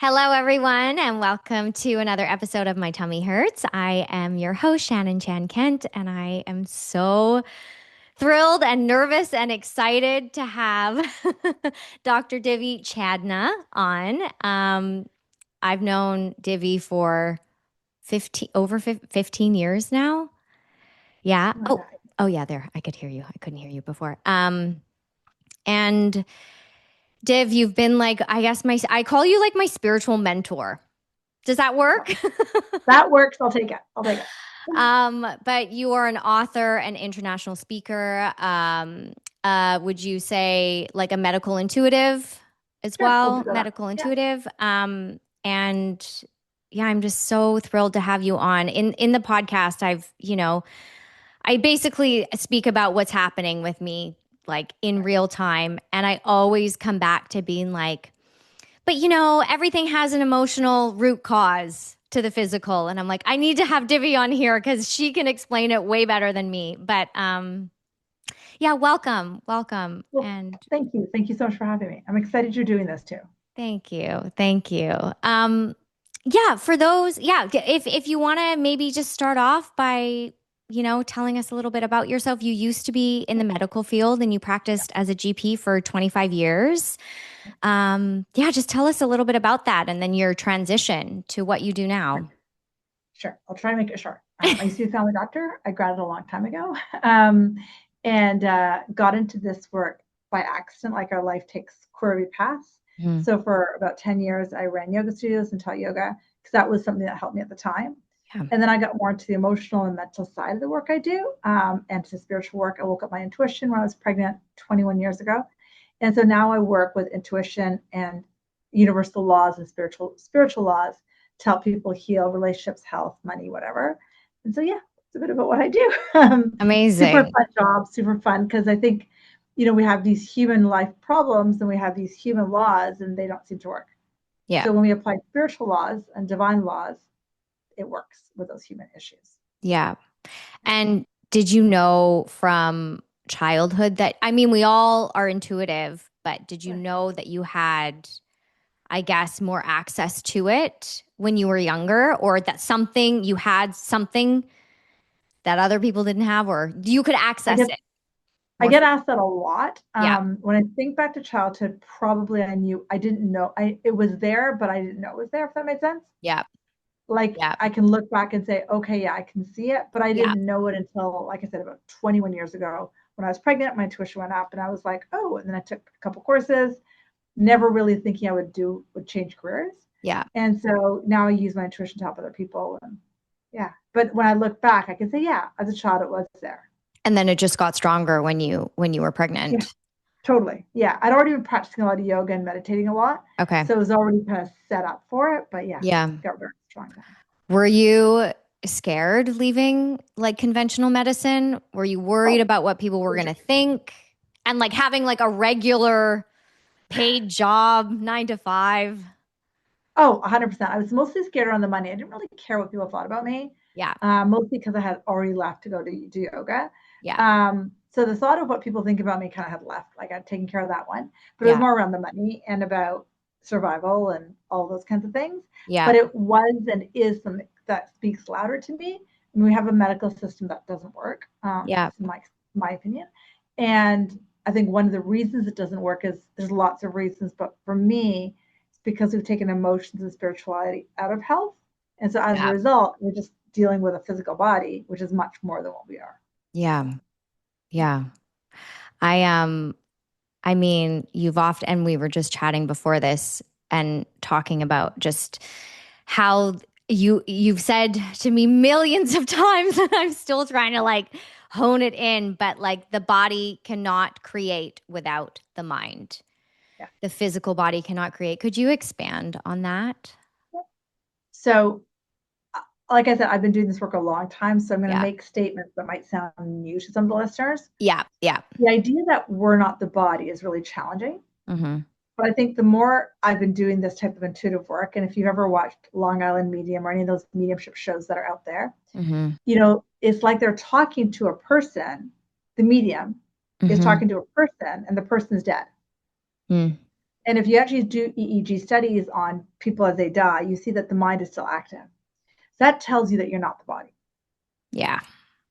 Hello, everyone, and welcome to another episode of My Tummy Hurts. I am your host, Shannon Chan Kent, and I am so thrilled and nervous and excited to have Dr. Divi Chandna on. I've known Divi for 15 years now. Yeah. Oh my Oh, God. oh yeah, there. I could hear you. I couldn't hear you before. And Div, you've been like, I guess I call you like my spiritual mentor. Does that work? That works. I'll take it. I'll take it. But you are an author, an international speaker. Would you say like a medical intuitive as Sure, we'll well? do that. Medical Yeah. intuitive. And yeah, I'm just so thrilled to have you on. In the podcast, I basically speak about what's happening with me like in Right. real time. And I always come back to being like, but everything has an emotional root cause to the physical. And I'm like, I need to have Divi on here because she can explain it way better than me. But yeah, welcome, welcome. Well, And thank you. Thank you so much for having me. I'm excited you're doing this too. thank you. Thank you. Yeah, for those, yeah, if you want to maybe just start off by, telling us a little bit about yourself. You used to be in the medical field and you Yeah. practiced as a GP for 25 years. Yeah, just tell us a little bit about that and then your transition to what you do Sure. now. Sure. I'll try to make it short. I used to be a family doctor. I graduated a long time ago um, and got into this work by accident, like our life takes query paths. Mhm. So for about 10 years, I ran yoga studios and taught yoga because that was something that helped me at the time. Yeah. And then I got more into the emotional and mental side of the work I do and to spiritual work. I woke up my intuition when I was pregnant 21 years ago. And so now I work with intuition and universal laws and spiritual laws to help people heal relationships, health, money, whatever. And so yeah, it's a bit about what I do. Super Amazing. fun job, super fun because I think we have these human life problems and we have these human laws and they don't seem to work. Yeah. So when we apply spiritual laws and divine laws, it works with those human issues. Yeah. And did you know from childhood that, I mean, we all are intuitive, but did you Sure. know that you had, I guess, more access to it when you were younger, or that you had something that other people didn't have, or you could I access get it I more get freely? asked that a lot. Yeah. When I think back to childhood, probably I didn't know it was there, but I didn't know it was there, if that made sense. Yeah. Like Yeah. I can look back and say, okay, yeah, I can see it, but I Yeah. didn't know it until, like I said, about 21 years ago when I was pregnant. My tuition went up, and I was like, oh, and then I took a couple courses, never really thinking I would change careers. Yeah. And so now I use my intuition to help other people. And yeah, but when I look back, I can say, yeah, as a child, it was there. And then it just got stronger when you were Yeah, pregnant. totally. Yeah, I'd already been practicing a lot of yoga and meditating a lot, Okay. so it was already kind of set up for it. But yeah, Yeah. got very strong then. Were you scared leaving like conventional medicine? Were you worried Oh, about what people were for going to sure. think? And like having like a regular paid job, 9 to 5? Oh, 100%. I was mostly scared around the money. I didn't really care what people thought about me, Yeah. mostly because I had already left to go to do yoga. Yeah. So the thought of what people think about me kind of had left. Like I'd taken care of that one, but it was Yeah. more around the money and about survival and all those kinds of things. Yeah. But it was and is something that speaks louder to me. And we have a medical system that doesn't work, Yeah. in my opinion. And I think one of the reasons it doesn't work is there's lots of reasons, but for me, because we've taken emotions and spirituality out of health. And so as a Yeah. result, we're just dealing with a physical body, which is much more than what we are. Yeah. Yeah. I I mean, you've often, and we were just chatting before this and talking about just how you've said to me millions of times, and I'm still trying to like hone it in, but like the body cannot create without the mind. Yeah. The physical body cannot create. Could you expand on that? So, like I said, I've been doing this work a long time. So I'm going to Yeah. make statements that might sound new to some of the listeners. Yeah. Yeah. The idea that we're not the body is really challenging. Mm-hmm. But I think the more I've been doing this type of intuitive work, and if you've ever watched Long Island Medium or any of those mediumship shows that are out there, Mm-hmm. it's like they're talking to a person. The medium is Mm-hmm. talking to a person, and the person's dead. Mm. And if you actually do EEG studies on people as they die, you see that the mind is still active. So that tells you that you're not the body. Yeah.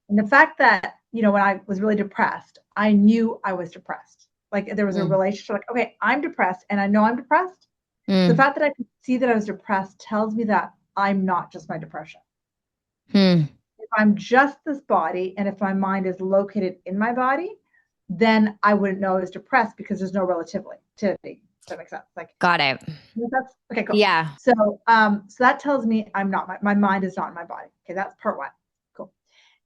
And the fact that, when I was really depressed, I knew I was depressed. Like there was a Mm. relationship, like, okay, I'm depressed and I know I'm depressed. So the Mm. fact that I could see that I was depressed tells me that I'm not just my depression. Mm. If I'm just this body and if my mind is located in my body, then I wouldn't know I was depressed because there's no relativity. Does that make sense? Like, Got it. that's okay, cool. Yeah. So that tells me I'm not my mind is not in my body. Okay, that's part one. Cool.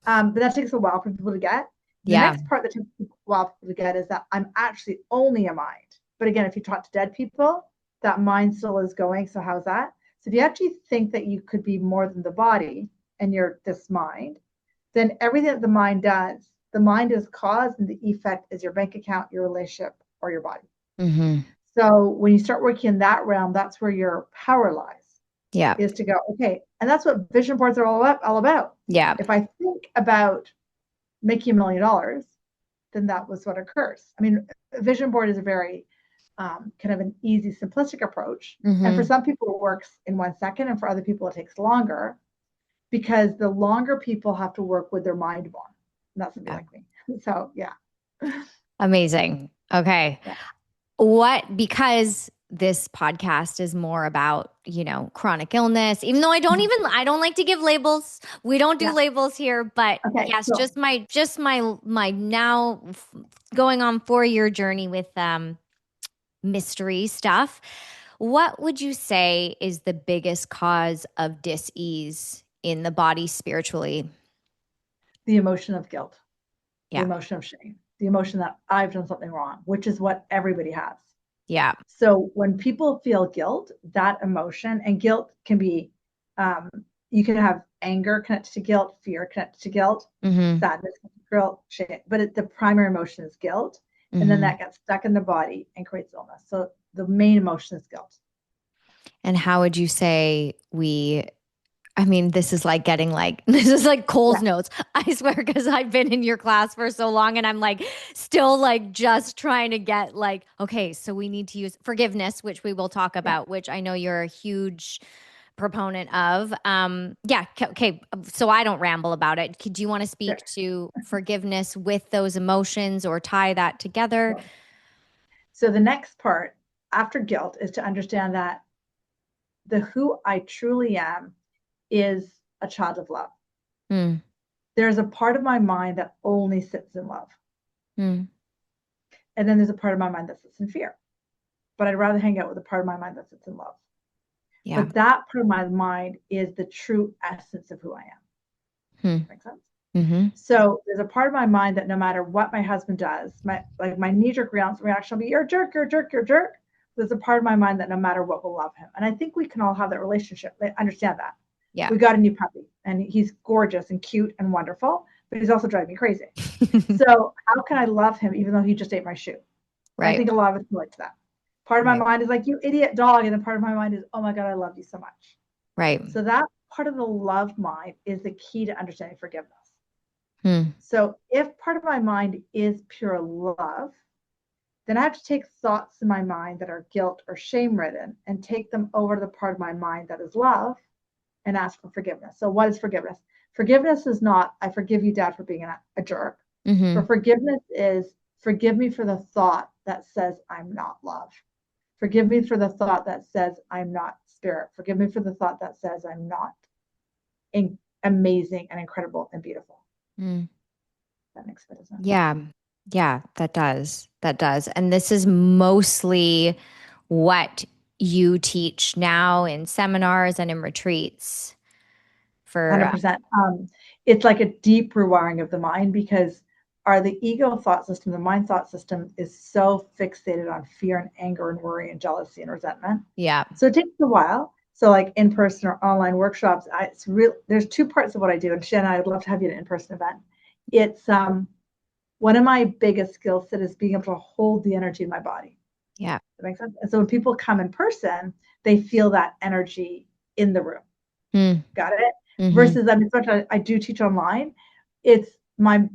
But that takes a while for people to get. The Yeah. next part that takes a while for people to get is that I'm actually only a mind. But again, if you talk to dead people, that mind still is going. So how's that? So if you actually think that you could be more than the body and you're this mind, then everything that the mind does, the mind is cause and the effect is your bank account, your relationship, or your body. Mm-hmm. So when you start working in that realm, that's where your power lies, Yeah. is to go, okay. And that's what vision boards are all about. Yeah. If I think about making $1 million, then that was what occurs. I mean, a vision board is a very kind of an easy, simplistic approach. And for Mm-hmm. some people, it works in 1 second. And for other people, it takes longer because the longer people have to work with their mind more. And that's somebody Yeah. like me. So, yeah. Amazing. Okay. Yeah. Because this podcast is more about, chronic illness, even though I don't like to give labels. We don't do Yeah. labels here, but Okay. yes, Cool. my now going on 4-year journey with mystery stuff. What would you say is the biggest cause of dis-ease in the body spiritually? The emotion of guilt, the Yeah. emotion of shame, the emotion that I've done something wrong, which is what everybody has. Yeah. So when people feel guilt, that emotion, and guilt can be, you can have anger connected to guilt, fear connected to guilt, Mm-hmm. sadness, guilt, shame. But the primary emotion is guilt. And then Mm-hmm. that gets stuck in the body and creates illness. So the main emotion is guilt. And how would you say this is like getting this is like Cole's Yeah. notes. I swear, because I've been in your class for so long and I'm like still like just trying to get okay, so we need to use forgiveness, which we will talk Yeah. about, which I know you're a huge proponent of. Yeah. Okay. So I don't ramble about it. Do you want to Sure. speak to forgiveness with those emotions or tie that together? Cool. So the next part after guilt is to understand that the who I truly am is a child of love. Mm. There's a part of my mind that only sits in love. Mm. And then there's a part of my mind that sits in fear. But I'd rather hang out with a part of my mind that sits in love. Yeah. But that part of my mind is the true essence of who I am. Mm. Makes sense? Mm-hmm. So there's a part of my mind that no matter what my husband does, my knee-jerk reaction will be, you're a jerk, you're a jerk, you're a jerk. There's a part of my mind that no matter what will love him. And I think we can all have that relationship. I understand that. Yeah. We got a new puppy and he's gorgeous and cute and wonderful, but he's also driving me crazy. So how can I love him even though he just ate my shoe? And I Right. think a lot of us relate to that. Part of my Right. mind is like, you idiot dog. And then part of my mind is, oh my God, I love you so much. Right. So that part of the love mind is the key to understanding forgiveness. Hmm. So if part of my mind is pure love, then I have to take thoughts in my mind that are guilt or shame ridden and take them over to the part of my mind that is love and ask for forgiveness. So what is forgiveness? Forgiveness is not, I forgive you, Dad, for being a jerk. Mm-hmm. But forgiveness is, forgive me for the thought that says I'm not love. Forgive me for the thought that says I'm not spirit. Forgive me for the thought that says I'm not amazing and incredible and beautiful. Mm. That makes a bit of sense. Yeah. Yeah, that does. That does. And this is mostly what you teach now in seminars and in retreats for 100%. It's like a deep rewiring of the mind because the ego thought system, the mind thought system is so fixated on fear and anger and worry and jealousy and resentment. yeah. So it takes a while. So like in person or online workshops, it's real. There's two parts of what I do. And Shanna, I'd love to have you at an in-person event. It's one of my biggest skill set is being able to hold the energy in my body. Yeah. That makes sense. And so when people come in person, they feel that energy in the room. Mm. Got it? Mm-hmm. Versus, I mean, I do teach online. It's my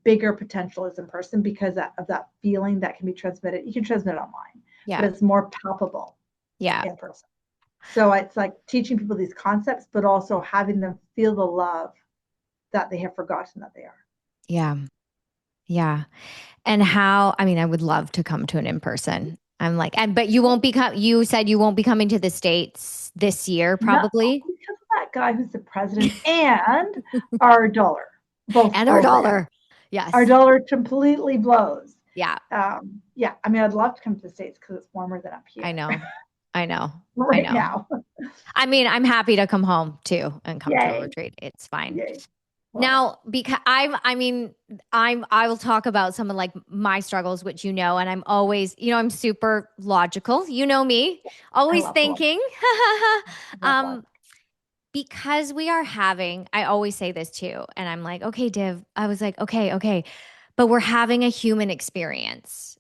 bigger potential is in person because of that feeling that can be transmitted. You can transmit it online, but Yeah. it's more palpable Yeah. in person. So it's like teaching people these concepts, but also having them feel the love that they have forgotten that they are. Yeah. Yeah. And how, I mean, I would love to come to an in person. I'm like, and but you won't be you said you won't be coming to the States this year, No, probably. because of that guy who's the president and our dollar, both And I our will say, dollar. our Yes. dollar completely blows. Yeah. Yeah, I mean, I'd love to come to the States because it's warmer than up I here know. I know. I right know. now. I mean, I'm happy to come home too and come to a Yay, retreat. It's fine. yay, love it. Now, because I mean, I will talk about some of like my struggles, which you know, and I'm always, I'm super logical. You know me, I always love love, thinking. love love. um, because we are having, I always say this too, and I'm like, okay, Div, I was like, okay, but we're having a human experience.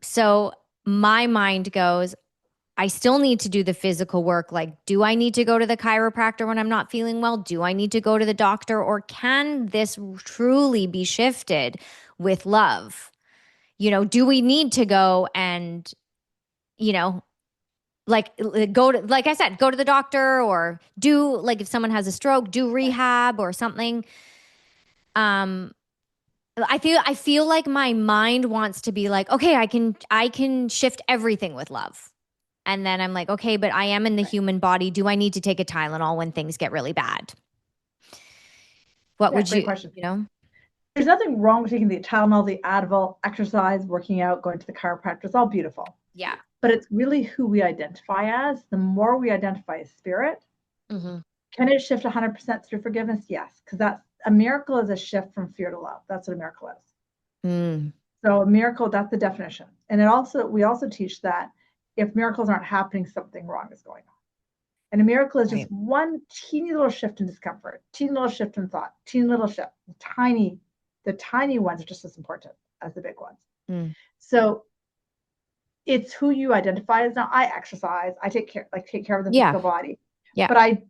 So my mind goes, I still need to do the physical work. Like, do I need to go to the chiropractor when I'm not feeling well? Do I need to go to the doctor? Or can this truly be shifted with love? Do we need to go and, you know, go to, like I said, go to the doctor or do, like, if someone has a stroke, do rehab or something. Um, I feel like my mind wants to be like, okay, I can shift everything with love. And then I'm like, okay, but I am in the Right. human body. Do I need to take a Tylenol when things get really bad? What Yeah, would great you, question. you know? There's nothing wrong with taking the Tylenol, the Advil, exercise, working out, going to the chiropractor. It's all beautiful. Yeah. But it's really who we identify as. The more we identify as spirit, Mm-hmm. can it shift 100% through forgiveness? Yes, because that's a miracle is a shift from fear to love. That's what a miracle is. Mm, So a miracle, that's the definition. And we also teach that if miracles aren't happening, something wrong is going on. And a miracle is just right. one teeny little shift in discomfort, teeny little shift in thought, teeny little shift. The tiny ones are just as important as the big ones. Mm, So it's who you identify as. Now I exercise, I take care of the yeah. physical body, Yeah. but I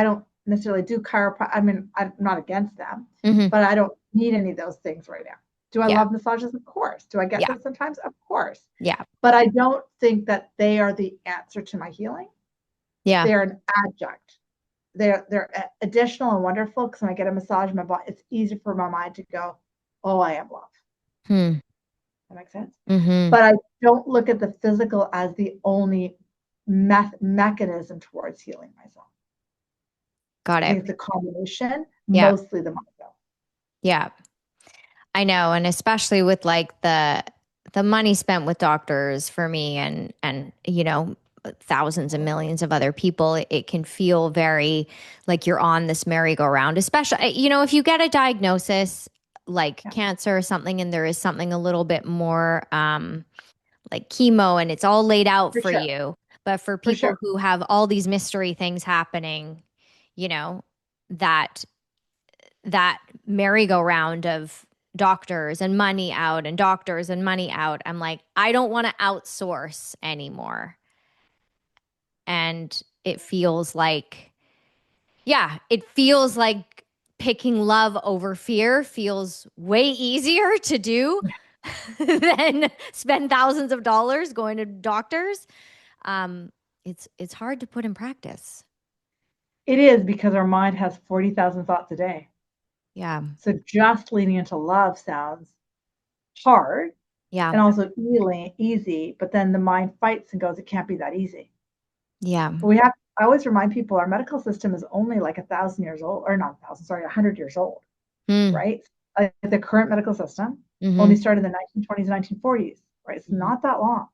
don't necessarily do chiropractic. I mean, I'm not against them, Mm-hmm. but I don't need any of those things right now. Do I Yeah. love massages? Of course. Do I get Yeah. them sometimes? Of course. Yeah. But I don't think that they are the answer to my healing. Yeah. They're an adjunct. They're additional and wonderful because when I get a massage in my body, it's easy for my mind to go, oh, I am love. Hmm. That makes sense. Mm-hmm. But I don't look at the physical as the only mechanism towards healing myself. Got I it. think it's a combination, Yeah. mostly the mind though. Yeah. I know. And especially with like the money spent with doctors for me and thousands and millions of other people, it can feel very like you're on this merry-go-round, especially, if you get a diagnosis like Yeah, cancer or something, and there is something a little bit more like chemo and it's all laid out for for sure. you. But for For people sure. who have all these mystery things happening, you know, that that merry-go-round of doctors and money out and doctors and money out. I'm like, I don't want to outsource anymore. And it feels like, yeah, it feels like picking love over fear feels way easier to do than spend thousands of dollars going to doctors. Um, it's hard to put in practice. It is because our mind has 40,000 thoughts a day. Yeah. So just leaning into love sounds hard Yeah. and also easy, but then the mind fights and goes, it can't be that easy. Yeah. But I always remind people our medical system is only like 1,000 years old, or not 1,000, sorry, 100 years old, Mm. right? Like the current medical system only Mm-hmm. started in the 1920s, 1940s, right? It's Mm-hmm. not that long,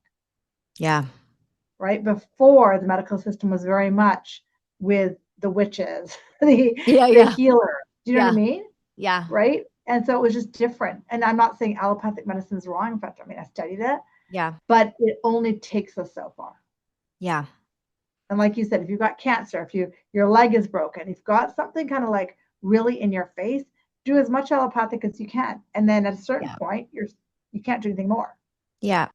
Yeah. right? Before the medical system was very much with the witches, Yeah. the Yeah. healer. Do you know what I Yeah. mean? Yeah. Right? And so it was just different. And I'm not saying allopathic medicine is wrong. In fact, I mean, I studied it, Yeah. but it only takes us so far. Yeah. And like you said, if you've got cancer, if your leg is broken, if you've got something kind of like really in your face, do as much allopathic as you can. And then at a certain Yeah. point, you can't do anything more. Yeah.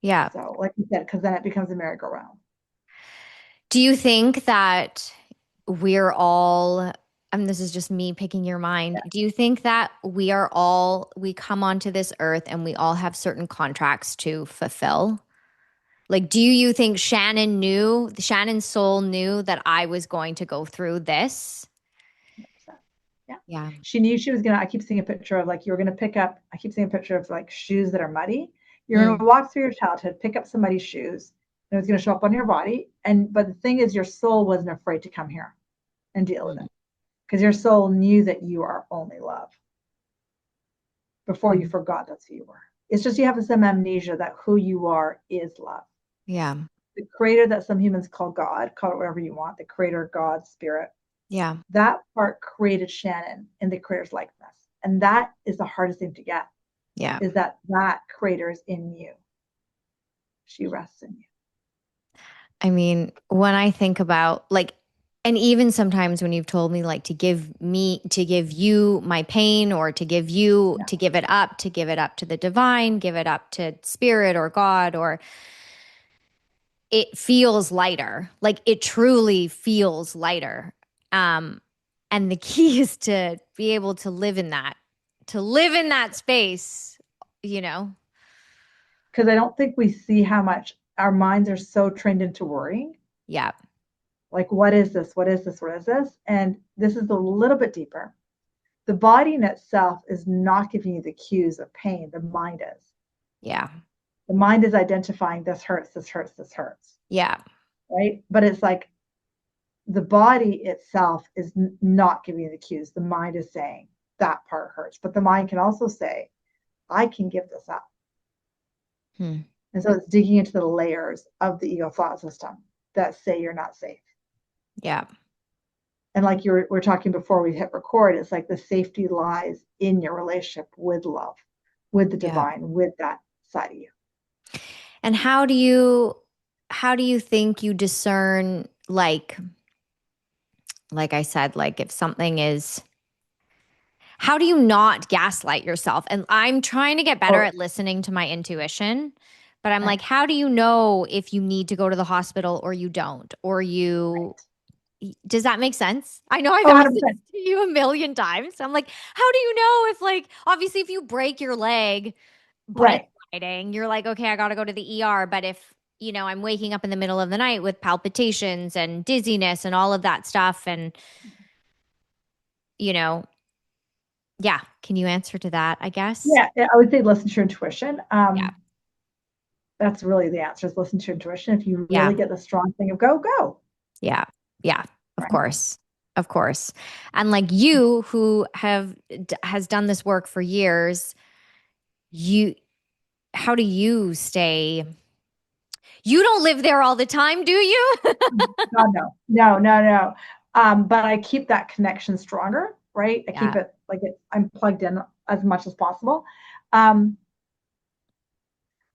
Yeah. So, like you said, because then it becomes a merry-go-round. Do you think that we're all, I mean, this is just me picking your mind. Yeah. Do you think that we come onto this earth and we all have certain contracts to fulfill? Like, do you think Shannon's soul knew that I was going to go through this? Yeah. Yeah. She knew she was gonna, I keep seeing a picture of like, you're gonna pick up, I keep seeing a picture of like shoes that are muddy. You're Mm, gonna walk through your childhood, pick up some muddy shoes, and it's gonna show up on your body. But the thing is, your soul wasn't afraid to come here and deal with mm, it because your soul knew that you are only love before you mm. forgot that's who you were. It's just you have some amnesia that who you are is love. Yeah. The creator that some humans call God, call it whatever you want, the creator, God, spirit, Yeah. that part created Shannon in the creator's likeness. And that is the hardest thing to get, Yeah. is that that creator is in you. She rests in you. I mean, when I think about like, and even sometimes when you've told me like to give you my pain or Yeah. to give it up to the divine, give it up to spirit or God, or it feels lighter. Like it truly feels lighter. Um, and the key is to be able to live in that space, you know? Because I don't think we see how much our minds are so trained into worrying. Yeah. Like, what is this? What is this? What is this? And this is a little bit deeper. The body in itself is not giving you the cues of pain. The mind is. Yeah. The mind is identifying this hurts, this hurts, this hurts. Yeah. Right. But it's like the body itself is not giving you the cues. The mind is saying that part hurts. But the mind can also say, I can give this up. Hmm. And so it's digging into the layers of the ego thought system that say you're not safe. Yeah. And like we're talking before we hit record, it's like the safety lies in your relationship with love, with the Yeah. divine, with that side of you. And how do you think you discern like I said, like if something is how do you not gaslight yourself? And I'm trying to get better Oh, at listening to my intuition, but I'm right, like, how do you know if you need to go to the hospital or you don't? Or you right. does that make sense? I know I've Oh, asked this 100%. to you a million times. I'm like, how do you know if like obviously if you break your leg bike Right. riding, you're like, okay, I got to go to the ER. But if, I'm waking up in the middle of the night with palpitations and dizziness and all of that stuff, and, you know, yeah, can you answer to that, I guess? Yeah, I would say listen to your intuition. Yeah. That's really the answer is listen to your intuition. If you Yeah. really get the strong thing of go, go. Yeah. Yeah. Of Right. course. Of course. And like you who has done this work for years, you, how do you stay? You don't live there all the time, do you? God, no, no, no, no. But I keep that connection stronger, right? I keep Yeah. it like I'm plugged in as much as possible. Um,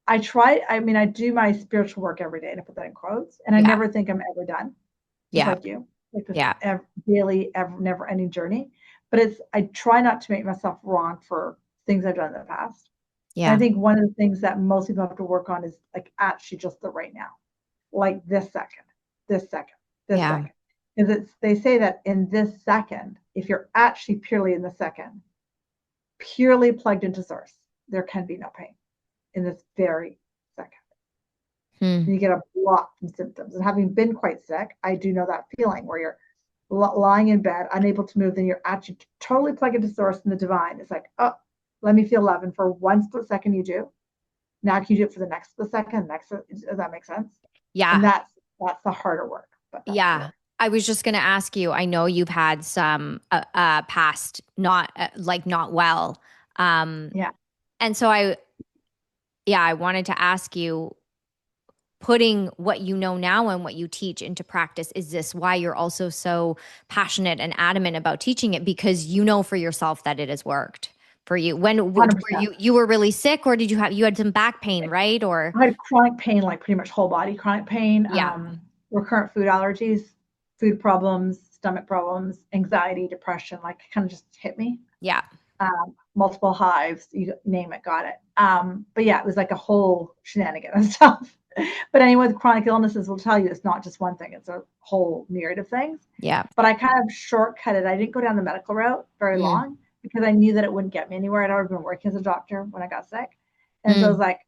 I mean, I do my spiritual work every day, and I put that in quotes, and I Yeah. never think I'm ever done, just Yeah. like you, like this Yeah. daily, never ending journey. But I try not to make myself wrong for things I've done in the past. And I Yeah. think one of the things that most people have to work on is like actually just the right now, like this second, this Yeah. second. Because they say that in this second, if you're actually purely in the second, purely plugged into source, there can be no pain in this very second. Hmm. And you get a block from symptoms. And having been quite sick, I do know that feeling where you're lying in bed, unable to move, then you're actually totally plugged into source and the divine. It's like, oh, let me feel love. And for one split second, you do. Now can you do it for the next split second? Does that make sense? And Yeah. that's the harder work, but that's the Yeah. work. I was just going to ask you, I know you've had some past not like not well. Um Yeah, and so I wanted to ask you putting what you know now and what you teach into practice, is this why you're also so passionate and adamant about teaching it, because you know for yourself that it has worked for you? Were 100%. you were really sick, or you had some back pain, right? Or I had chronic pain, like pretty much whole body chronic pain, yeah. recurrent food allergies, food problems, stomach problems, anxiety, depression, like kind of just hit me. Yeah. Multiple hives, you name it, got it. But yeah, it was like a whole shenanigan and stuff. But anyone with chronic illnesses will tell you it's not just one thing, it's a whole myriad of things. Yeah. But I kind of shortcutted. I didn't go down the medical route very Mm, long because I knew that it wouldn't get me anywhere. I'd already been working as a doctor when I got sick. And so I was mm, like,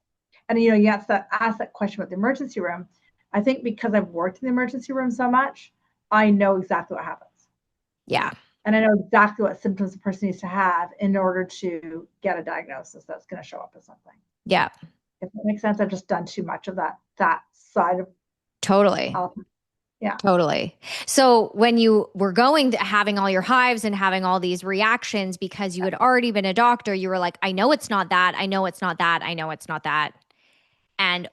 And you ask that question about the emergency room. I think because I've worked in the emergency room so much, I know exactly what happens. Yeah. And I know exactly what symptoms a person needs to have in order to get a diagnosis that's going to show up as something. Yeah. If that makes sense, I've just done too much of that side of Totally. health. Yeah. Totally. So when you were going to having all your hives and having all these reactions because you had already been a doctor, you were like, I know it's not that. I know it's not that. I know it's not that. And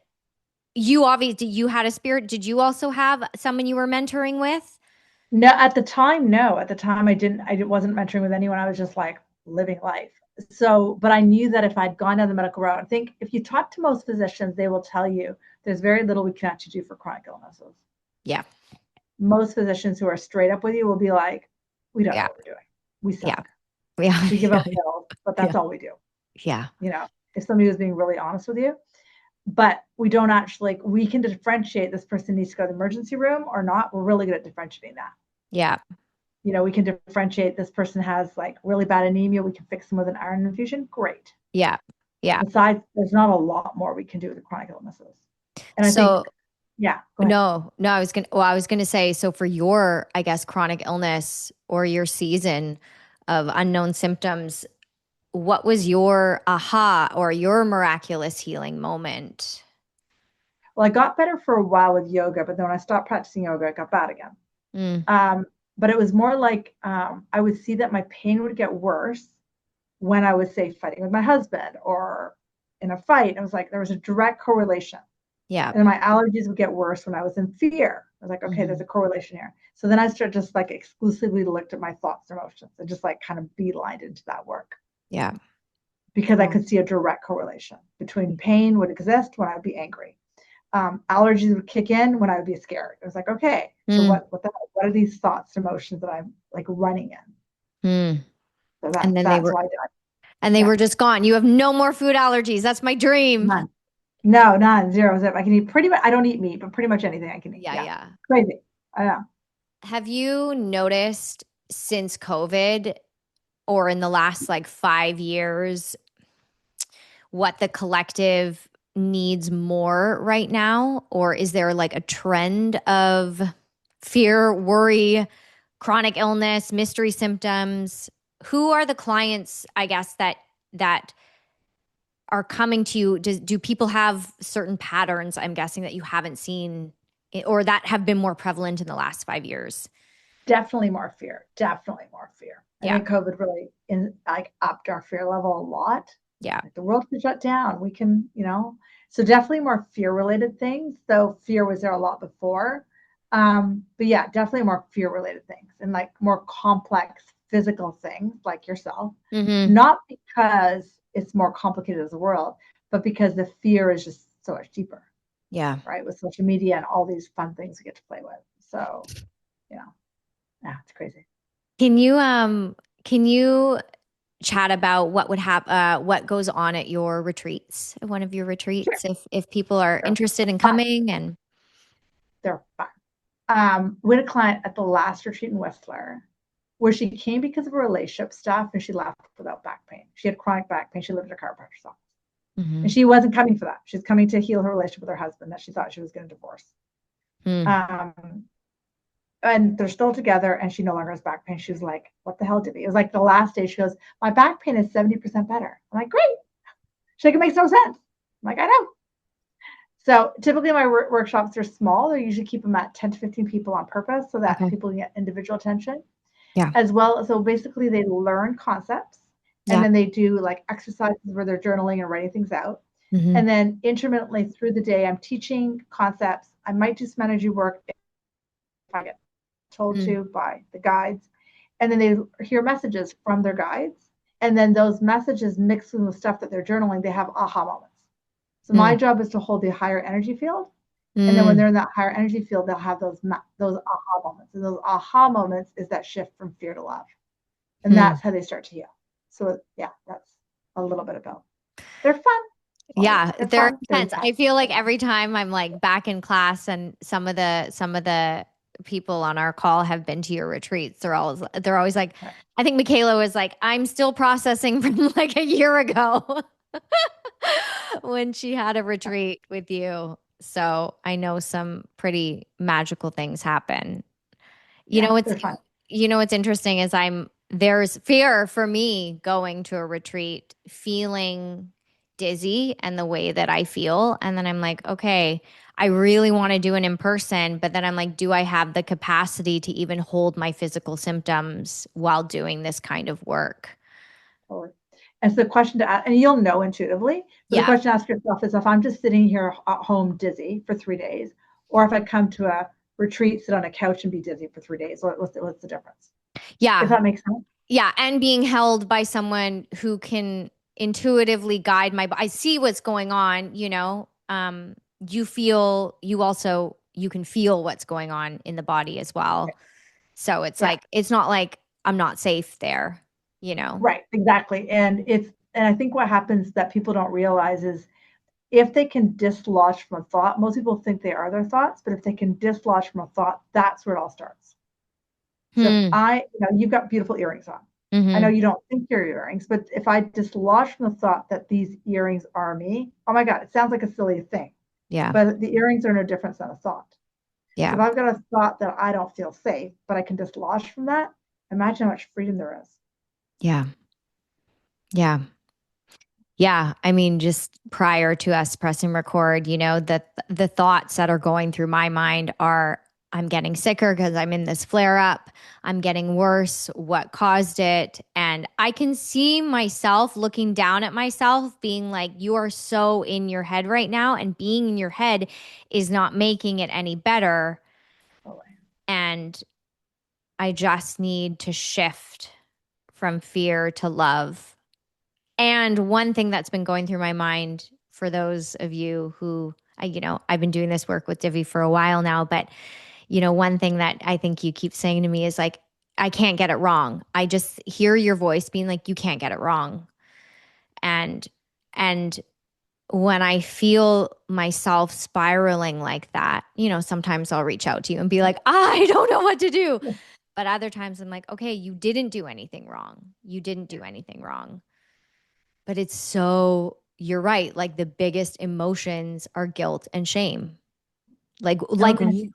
you obviously, you had a spirit. Did you also have someone you were mentoring with? No, at the time, no. At the time, I wasn't mentoring with anyone. I was just like living life. So, but I knew that if I'd gone down the medical route, I think if you talk to most physicians, they will tell you there's very little we can actually do for chronic illnesses. Yeah. Most physicians who are straight up with you will be like, we don't know Yeah. what we're doing. We Yeah. suck. Yeah. We give out pills, but Yeah. that's all we do. Yeah. You know, if somebody was being really honest with you, but we don't actually, like, we can differentiate this person needs to go to the emergency room or not. We're really good at differentiating that. Yeah. We can differentiate this person has like really bad anemia. We can fix them with an iron infusion. Great. Yeah. Yeah. Besides, there's not a lot more we can do with chronic illnesses. And I think, So yeah, go ahead. no, I was gonna say, so for your, I guess, chronic illness or your season of unknown symptoms, what was your aha or your miraculous healing moment? Well, I got better for a while with yoga, but then when I stopped practicing yoga, it got bad again. Mm, But it was more like I would see that my pain would get worse when I was, say, fighting with my husband or in a fight. It was like there was a direct correlation. yeah. And my allergies would get worse when I was in fear. I was like, okay, there's Hmm. a correlation here. So then I started just like exclusively looked at my thoughts and emotions and just like kind of beelined into that work Yeah. because I Yeah. could see a direct correlation between pain would exist when I would be angry. Allergies would kick in when I would be scared. It was like, okay, so Mm, what are these thoughts, emotions that I'm like running in? mm. So And then they that's were why I died. and they Yeah, were just gone. You have no more food allergies. That's my dream. none. No, none, zero, zip. I can eat pretty much. I don't eat meat, but pretty much anything I can eat. Yeah, Yeah, yeah. crazy. I know. Have you noticed since COVID or in the last like 5 years what the collective needs more right now? Or is there like a trend of fear, worry, chronic illness, mystery symptoms? Who are the clients, I guess, that are coming to you? Do people have certain patterns, I'm guessing, that you haven't seen or that have been more prevalent in the last 5 years? Definitely more fear. Definitely more fear. I Yeah. think COVID really like upped our fear level a lot. Yeah. Like the world can shut down. We can, so definitely more fear related things. Though fear was there a lot before. But yeah, definitely more fear related things and like more complex physical things like yourself. Hmm. Not because it's more complicated as a world, but because the fear is just so much deeper, Yeah. right? With social media and all these fun things we get to play with. So, yeah, yeah, it's crazy. Can you chat about what goes on at your retreats, at one of your Sure. retreats, if people are They're interested in fun. coming and They're fun. We had a client at the last retreat in Whistler where she came because of her relationship stuff and she left without back pain. She had chronic back pain. She lived in a chiropractor's office. And Mhm. she wasn't coming for that. She's coming to heal her relationship with her husband that she thought she was going to divorce. Mm. Um, and they're still together and she no longer has back pain. She was like, what the hell, Divi? It was like the last day. She goes, my back pain is 70% better. I'm like, great. She's like, it makes no sense. I'm like, I know. So typically my workshops are small. They usually keep them at 10 to 15 people on purpose so that Okay. people get individual attention Yeah. as well. So basically they learn concepts and Yeah. then they do like exercises where they're journaling and writing things out. Hmm. And then intermittently through the day, I'm teaching concepts. I might do some energy work if I get told Mm. to by the guides. And then they hear messages from their guides. And then those messages mixed with the stuff that they're journaling, they have aha moments. So my Mm. job is to hold the higher energy field. And then when Mm. they're in that higher energy field, they'll have those aha moments. And those aha moments is that shift from fear to love. And Mm. that's how they start to heal. So yeah, that's a little bit about. They're fun. Well, Yeah, they're they're fun. They're intense. I feel like yeah. every time I'm like back in class and some of the people on our call have been to your retreats, they're always like, I think Michaela was like, I'm still processing from like a year ago. when she had a retreat with you. So I know some pretty magical things happen. You Yeah, know, it's they're fun. what's interesting is there's fear for me going to a retreat, feeling dizzy and the way that I feel. And then I'm like, okay, I really want to do it in person, but then I'm like, do I have the capacity to even hold my physical symptoms while doing this kind of work? Totally. And so the question to ask, and you'll know intuitively, but the Yeah. question to ask yourself is if I'm just sitting here at home dizzy for 3 days, or if I come to a retreat, sit on a couch and be dizzy for 3 days, what's the difference? If Yeah. that makes sense. Yeah, and being held by someone who can intuitively guide I see what's going on, you know. You can feel what's going on in the body as well. So it's Yeah, like it's not like I'm not safe there, you know. right, exactly. And I think what happens that people don't realize is if they can dislodge from a thought, most people think they are their thoughts, but if they can dislodge from a thought, that's where it all starts. So if Hmm. you've got beautiful earrings on. I know Mm-hmm. you don't think they're earrings, but if I dislodge from the thought that these earrings are me, oh my God, it sounds like a silly thing, Yeah. but the earrings are no different than a thought. So Yeah. if I've got a thought that I don't feel safe, but I can dislodge from that, imagine how much freedom there is. Yeah. Yeah. Yeah, I mean, just prior to us pressing record, the thoughts that are going through my mind are I'm getting sicker because I'm in this flare up. I'm getting worse. What caused it? And I can see myself looking down at myself, being like, you are so in your head right now. And being in your head is not making it any better. Oh, And I just need to shift from fear to love. And one thing that's been going through my mind for those of you who, I've been doing this work with Divi for a while now, but, one thing that I think you keep saying to me is like, I can't get it wrong. I just hear your voice being like, you can't get it wrong. And, and when I feel myself spiraling like that, sometimes I'll reach out to you and be like, I don't know what to do. yeah, But other times I'm like, okay, you didn't do anything wrong. You didn't yeah. do anything wrong. But you're right. Like the biggest emotions are guilt and shame. Like, And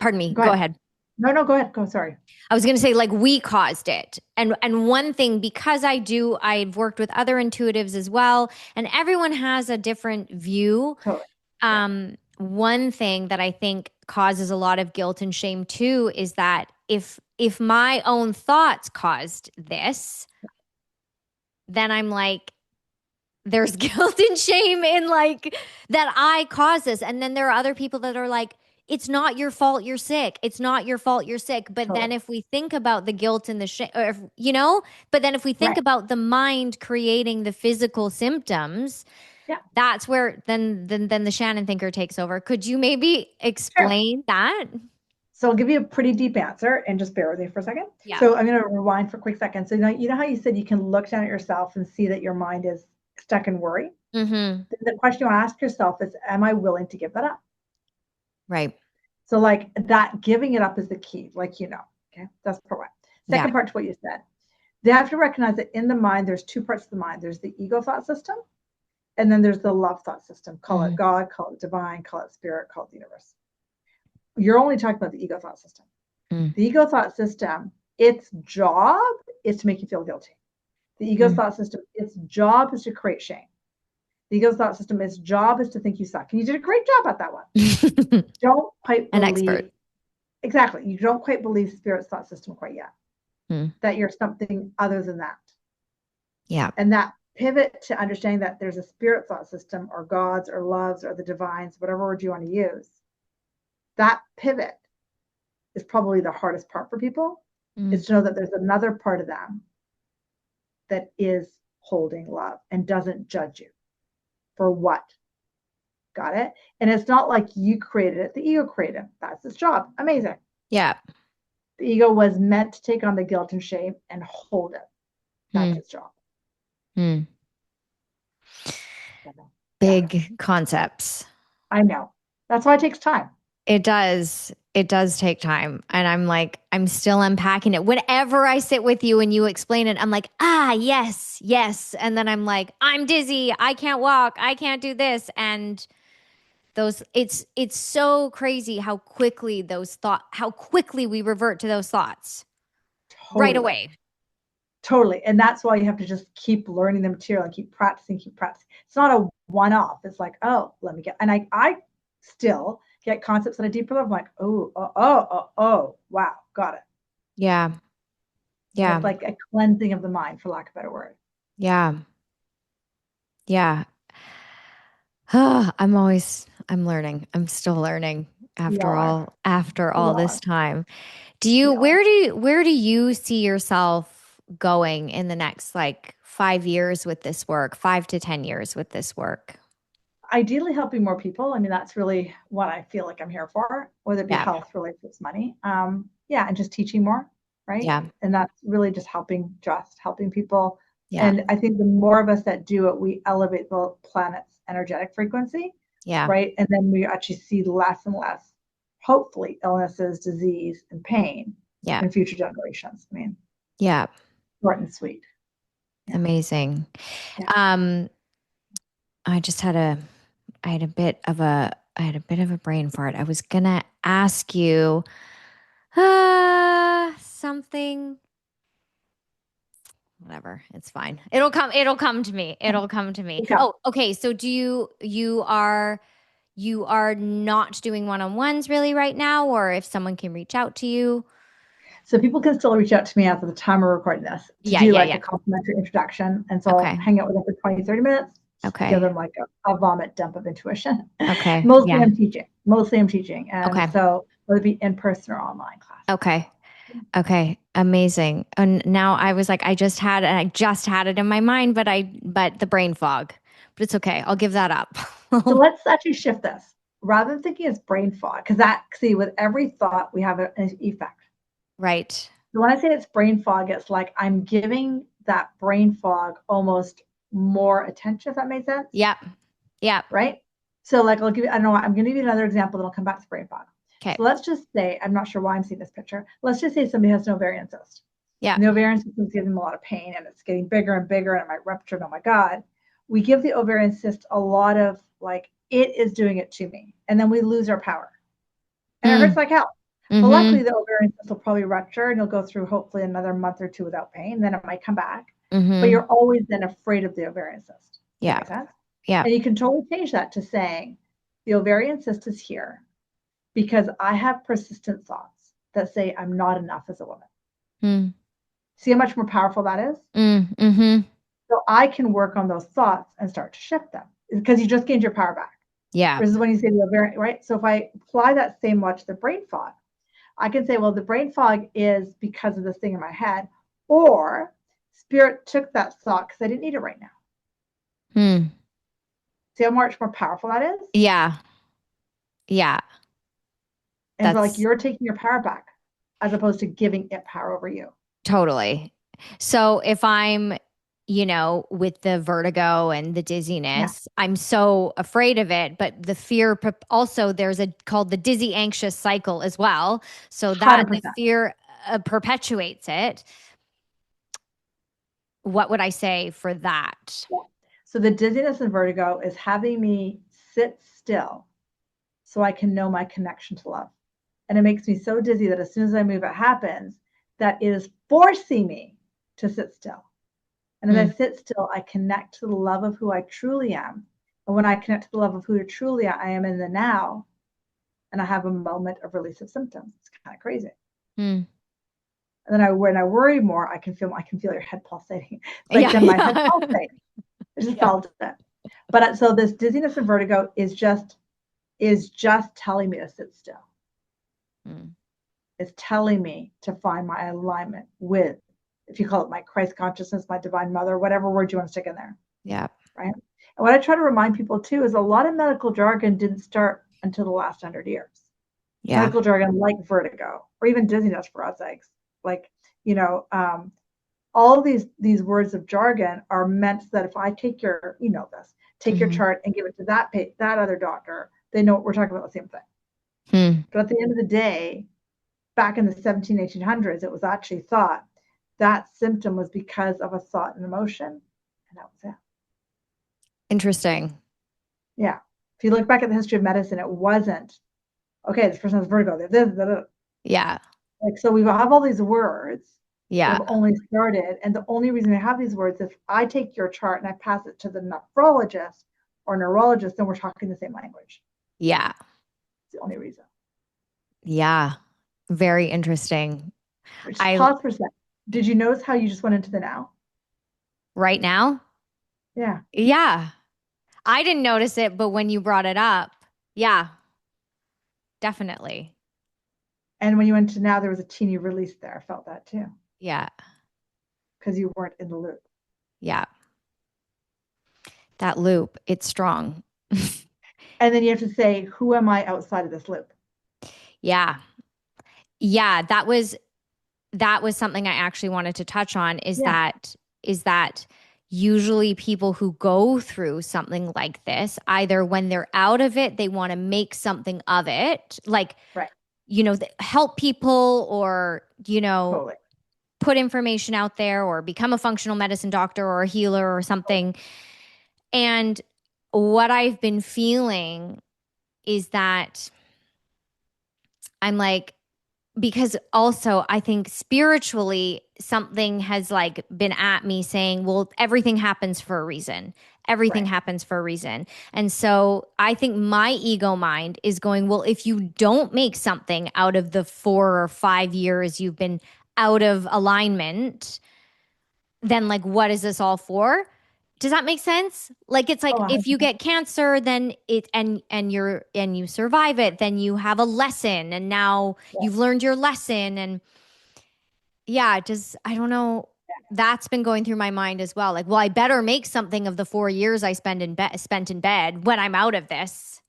pardon me, go go ahead. ahead. No, no, go ahead. Go. Sorry. I was going to say, like, we caused it. And one thing, because I've worked with other intuitives as well, and everyone has a different view. Totally. Yeah. One thing that I think causes a lot of guilt and shame too is that if my own thoughts caused this, then I'm like, there's guilt and shame in like that I caused this. And then there are other people that are like, it's not your fault you're sick. It's not your fault you're sick. But then Totally. if we think about the guilt and the shame, or but then if we think Right. about the mind creating the physical symptoms, Yeah. that's where then the Shannon thinker takes over. Could you maybe Sure. explain that? So I'll give you a pretty deep answer and just bear with me for a second. Yeah. So I'm going to rewind for a quick second. So you know how you said you can look down at yourself and see that your mind is stuck in worry? Mm-hmm. The question you want to ask yourself is, am I willing to give that up? Right. So like that giving it up is the key, like okay, that's part one. Yeah. Second part to what you said. They have to recognize that in the mind, there's two parts of the mind. There's the ego thought system, and then there's the love thought system. Call it Mm-hmm. God, call it divine, call it spirit, call it the universe. You're only talking about the ego thought system. The ego thought system, its job is to make you feel guilty. The ego Mm-hmm. thought system, its job is to create shame. The ego thought system, its job is to think you suck. And you did a great job at that one. Don't quite An believe, expert. exactly, you don't quite believe spirit's thought system quite yet, Mm. that you're something other than that. Yeah. And that pivot to understanding that there's a spirit thought system or gods or loves or the divines, whatever word you want to use, that pivot is probably the hardest part for people, Mm. is to know that there's another part of them that is holding love and doesn't judge you for what. Got it? And it's not like you created it, the ego created it. That's its job. Amazing. Yeah. The ego was meant to take on the guilt and shame and hold it. That's Mm. its job. Mm. Yeah, Big concepts. I know. That's why it takes time. It does. It does take time. And I'm like, I'm still unpacking it. Whenever I sit with you and you explain it, I'm like, ah, yes, yes. And then I'm like, I'm dizzy. I can't walk. I can't do this. And those it's so crazy how quickly we revert to those thoughts right Totally. away. Totally. And that's why you have to just keep learning the material and keep practicing, keep practicing. It's not a one off. It's like, oh, let me get, and I still get concepts at a deeper level. I'm like, wow, got it. Yeah. And Yeah. it's like a cleansing of the mind, for lack of a better word. Yeah. Yeah. I'm learning. I'm still learning We are. after We all this are. time. We are. Where do you see yourself going in the next like 5 years with this work, 5 to 10 years with this work? Ideally helping more people. I mean, that's really what I feel like I'm here for, whether it be Yeah. health, relationships, money. Yeah, and just teaching more, right? Yeah. And that's really just helping people. Yeah. And I think the more of us that do it, we elevate the planet's energetic frequency, Yeah. right? And then we actually see less and less, hopefully, illnesses, disease, and pain Yeah. in future generations. I mean, Yeah. short and sweet. Yeah. Amazing. Yeah. Um, I just had a I had a bit of a brain fart. I was gonna ask you something. Whatever, it's fine. It'll come to me. It'll come to me. Okay. Oh, okay. So do you are not doing one-on-ones really right now, or if someone can reach out to you? So people can still reach out to me after the time we're recording this to Yeah, do yeah, like yeah. a complimentary introduction. And so I'll Okay. hang out with them for 20, 30 minutes, just give Okay. them like a vomit dump of intuition. Okay. Mostly Yeah. I'm teaching. Mostly I'm teaching. And Okay. so whether it be in person or online classes. Okay. Okay, amazing. And now I just had it in my mind, but the brain fog. But it's okay. I'll give that up. So let's actually shift this. Rather than thinking it's brain fog, because that, see, with every thought, we have an effect. Right. So when I say it's brain fog, it's like I'm giving that brain fog almost more attention, if that makes sense. Yep. Yep. Right? So like I'll give you, I don't know, I'm gonna give you another example, then I'll come back to brain fog. Okay. So let's just say, I'm not sure why I'm seeing this picture. Let's just say somebody has an ovarian cyst. Yeah. And the ovarian cyst is giving them a lot of pain and it's getting bigger and bigger and it might rupture. And oh my God. We give the ovarian cyst a lot of like, it is doing it to me. And then we lose our power. And it hurts Mm. like hell. But luckily Mm-hmm. the ovarian cyst will probably rupture and you'll go through hopefully another month or two without pain. Then it might come back. But Mm-hmm. you're always then afraid of the ovarian cyst. Does that Yeah. make sense? Yeah. And you can totally change that to saying the ovarian cyst is here because I have persistent thoughts that say I'm not enough as a woman. Mm. See how much more powerful that is? Mm. Mm-hmm. So I can work on those thoughts and start to shift them because you just gained your power back. Yeah. Versus when you say the ovarian, right? So if I apply that same much to the brain fog, I can say, well, the brain fog is because of this thing in my head, or spirit took that thought because I didn't need it right now. Mm. See how much more powerful that is? Yeah. Yeah. And for like That's you're taking your power back as opposed to giving it power over you. totally. So if I'm, with the vertigo and the Yeah, dizziness, I'm so afraid of it, but the fear also there's a called the dizzy anxious cycle as well. So that the 100%. fear perpetuates it. What would I say for that? Yeah. So the dizziness and vertigo is having me sit still so I can know my connection to love. And it makes me so dizzy that as soon as I move, it happens that it is forcing me to sit still. And as I Mm, sit still, I connect to the love of who I truly am. And when I connect to the love of who truly I am in the now, and I have a moment of release of symptoms. It's kind of crazy. mm. And then when I worry more, I can feel your head pulsating. It's like Yeah, then my head yeah, pulsating. I just yeah. felt it. But so this dizziness and vertigo is just telling me to sit still. Mm, It's telling me to find my alignment with, if you call it my Christ consciousness, my divine mother, whatever word you want to stick in there, yeah, right? And what I try to remind people too is a lot of medical jargon didn't start until the last 100 years. yeah. Medical jargon like vertigo or even dizziness for God's sakes, like you know, all these words of jargon are meant that if I take your, take your Hmm. chart and give it to that other doctor, they know we're talking about the same thing. Hmm. But at the end of the day, back in the 17, 1800s, it was actually thought that symptom was because of a thought and emotion. And that was it. Interesting. Yeah. If you look back at the history of medicine, it wasn't, okay, this person has vertigo. This, Yeah. like, so we have all these words that Yeah. have only started. And the only reason we have these words, if I take your chart and I pass it to the nephrologist or neurologist, then we're talking the same language. Yeah. It's the only reason. Yeah. Very interesting. Just I pause for a second. Did you notice how you just went into the now? right now? Yeah. Yeah. I didn't notice it, but when you brought it up, yeah, definitely. And when you went to now, there was a teeny release there. I felt that too, Yeah. because you weren't in the loop. Yeah. That loop, it's strong. And then you have to say, who am I outside of this loop? Yeah. Yeah, that was something I actually wanted to touch on Yeah, is that usually people who go through something like this, either when they're out of it, they want to make something of it, like, right. help people or, Totally. put information out there or become a functional medicine doctor or a healer or Totally. something. And what I've been feeling is that I'm like, because also I think spiritually something has like been at me saying, well, everything happens for a reason. Everything Right. happens for a reason. And so I think my ego mind is going, well, if you don't make something out of the 4 or 5 years you've been out of alignment, then like what is this all for? Does that make sense? Like it's Oh, like if you 100%. get cancer, then it and you survive it, then you have a lesson and now Yeah. you've learned your lesson. And yeah, just I don't know. That's been going through my mind as well. Like, well, I better make something of the 4 years I spent in bed when I'm out of this,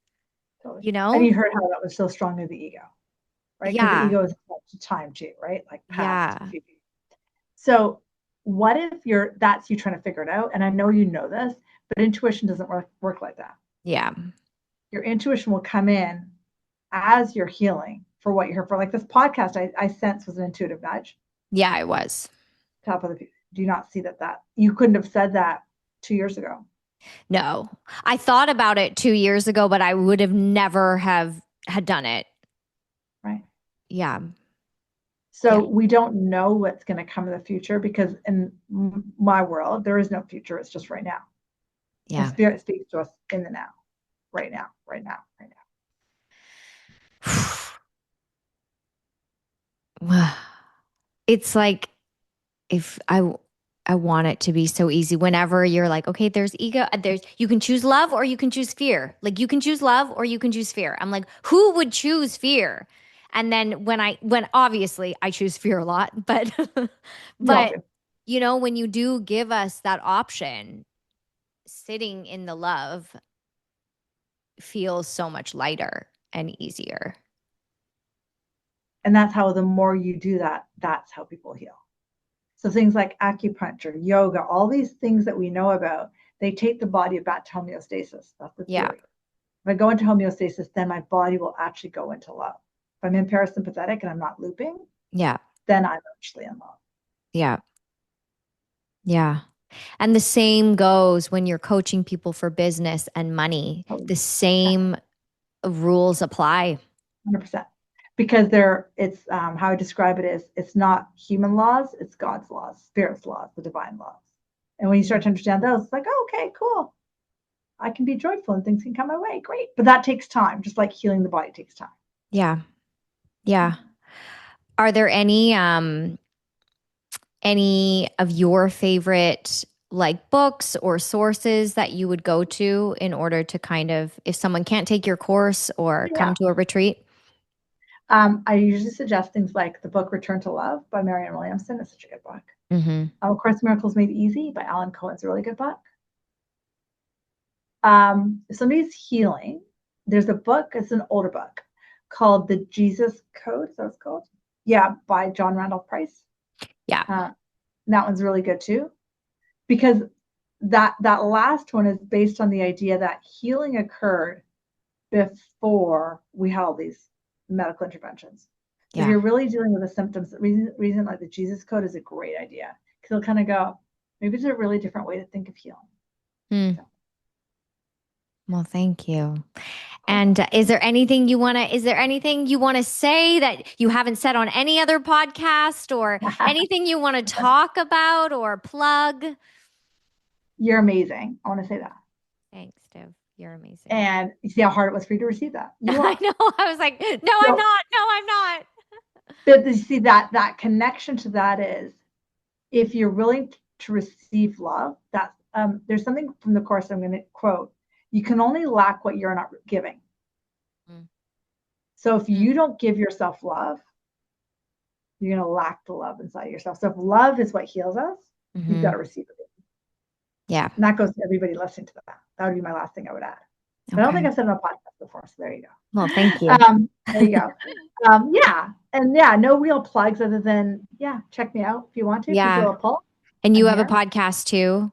Totally. you And know? you heard how that was so strongly the ego, right? Because the Yeah. ego is attached to time too, right? Like past, Yeah. future. So what if that's you trying to figure it out? And I know you know this, but intuition doesn't work like that. Yeah. Your intuition will come in as you're healing for what you're here for. Like this podcast, I sense was an intuitive nudge. Yeah, I was. Top of the do you not see that you couldn't have said that 2 years ago, No. I thought about it 2 years ago, but I would have never have had done it. right? Yeah. So Yeah. we don't know what's going to come in the future because in my world there is no future. It's just right now. And Yeah. spirit speaks to us in the now, right now, right now, right now. It's like if I want it to be so easy whenever you're like, okay, there's ego, there's you can choose love or you can choose fear. Like you can choose love or you can choose fear. I'm like, who would choose fear? And then when obviously I choose fear a lot, but We all but do. when you do give us that option, sitting in the love feels so much lighter and easier. And that's how the more you do that, that's how people heal. So things like acupuncture, yoga, all these things that we know about, they take the body back to homeostasis. That's the Yeah. theory. If I go into homeostasis, then my body will actually go into love. If I'm in parasympathetic and I'm not looping, Yeah. then I'm actually in love. Yeah. Yeah. And the same goes when you're coaching people for business and money. Totally. The same rules apply. 100%. Because it's how I describe it is it's not human laws, it's God's laws, spirit's laws, the divine laws. And when you start to understand those, it's like, oh, okay, cool. I can be joyful and things can come my way. Great. But that takes time, just like healing the body takes time. Yeah. Yeah. Are there any of your favorite like books or sources that you would go to in order to kind of if someone can't take your course or Yeah. come to a retreat? I usually suggest things like the book Return to Love by Marianne Williamson. It's such a good book. Mm-hmm. Of course, Miracles Made Easy by Alan Cohen's a really good book. If somebody's healing, there's a book, it's an older book called The Jesus Code. So it's called? Yeah, by John Randolph Price. Yeah. Uh, that one's really good too, because that last one is based on the idea that healing occurred before we had all these. medical interventions. So if Yeah. you're really dealing with the symptoms, the reason like the Jesus code is a great idea because it'll kind of go, maybe there's a really different way to think of healing. Hmm. So, Well, thank you. of course. And is there anything you want to say that you haven't said on any other podcast or anything you want to talk about or plug? You're amazing. I want to say that. Thanks, Dev. You're amazing. And you see how hard it was for you to receive that. You I are. know. I was like, no, I'm So, not. No, I'm not. but you see that connection to that is if you're willing to receive love, that there's something from the course I'm going to quote. You can only lack what you're not giving. Mm, So if mm, you don't give yourself love, you're going to lack the love inside yourself. So if love is what heals us, you've got hmm. to receive it. Yeah. And that goes to everybody listening to that. That would be my last thing I would add. But I don't think Okay. I've said it on a podcast before, so there you Well, thank go. you. There you go. Yeah, and yeah, no real plugs other than yeah, check me out if you want to. If you feel Yeah. a pull, And you I'm have a here. podcast too?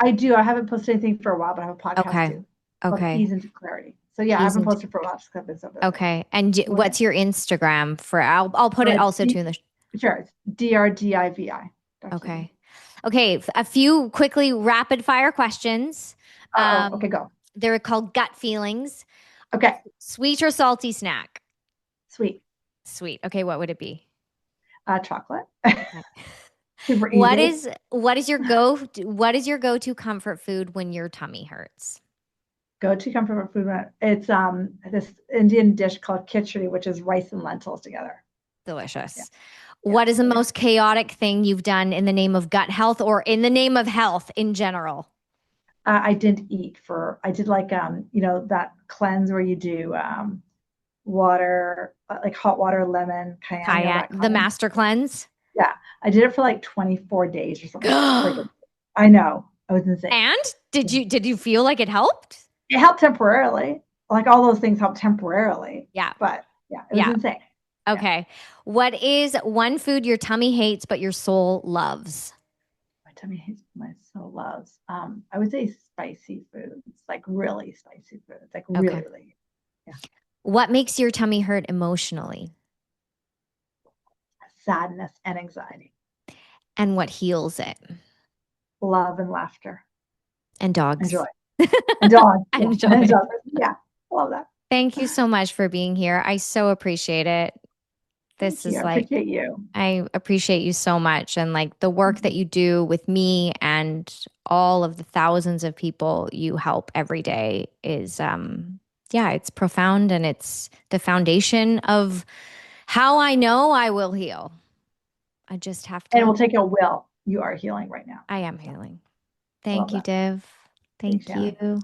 I do. I haven't posted anything for a while, but I have a podcast Okay. too called Okay. Ease into Clarity. So yeah, I haven't Easy. posted for a while just because I've been so busy. Okay. And Okay. what's your Instagram for? I'll put it It's also too in the. sure. It's DRDIVI. Okay. Okay. A few quickly rapid fire questions. Oh. Okay. Go. They're called gut feelings. Okay. Sweet or salty snack? Sweet. Sweet. Okay. What would it be? Chocolate. Okay. Super easy. What is your go-to comfort food when your tummy hurts? Go to comfort food. It's this Indian dish called khichdi, which is rice and lentils together. Yeah. Delicious. Yeah. What is the There you go. most chaotic thing you've done in the name of gut health or in the name of health in general? I didn't eat for. I did like that cleanse where you do water like hot water, lemon, cayenne, Kayak, that the cleanse. master cleanse. Yeah, I did it for like 24 days or something. Like I know, I was insane. And did you feel like it helped? It helped temporarily. Like all those things helped temporarily, Yeah. but yeah, it was Yeah. insane. Yeah, Okay. What is one food your tummy hates but your soul loves? my tummy hates, my soul loves. I would say spicy foods, like really spicy foods, like really, Okay. really. Yeah, What makes your tummy hurt emotionally? sadness and anxiety, And what heals it? love and laughter, And and joy, dogs. and dog. Yeah, And and joy. dog. Yeah, I love that. Thank you so much for being here. I so appreciate it. Thank This you. is I like, appreciate you. I appreciate you so much. And like the work that you do with me and all of the thousands of people you help every day is, yeah, it's profound and it's the foundation of how I know I will heal. I just have And to, we'll take a will. You are healing right now. I am So healing. I love Thank you, that. Div. Thanks, Thank Shannon. you.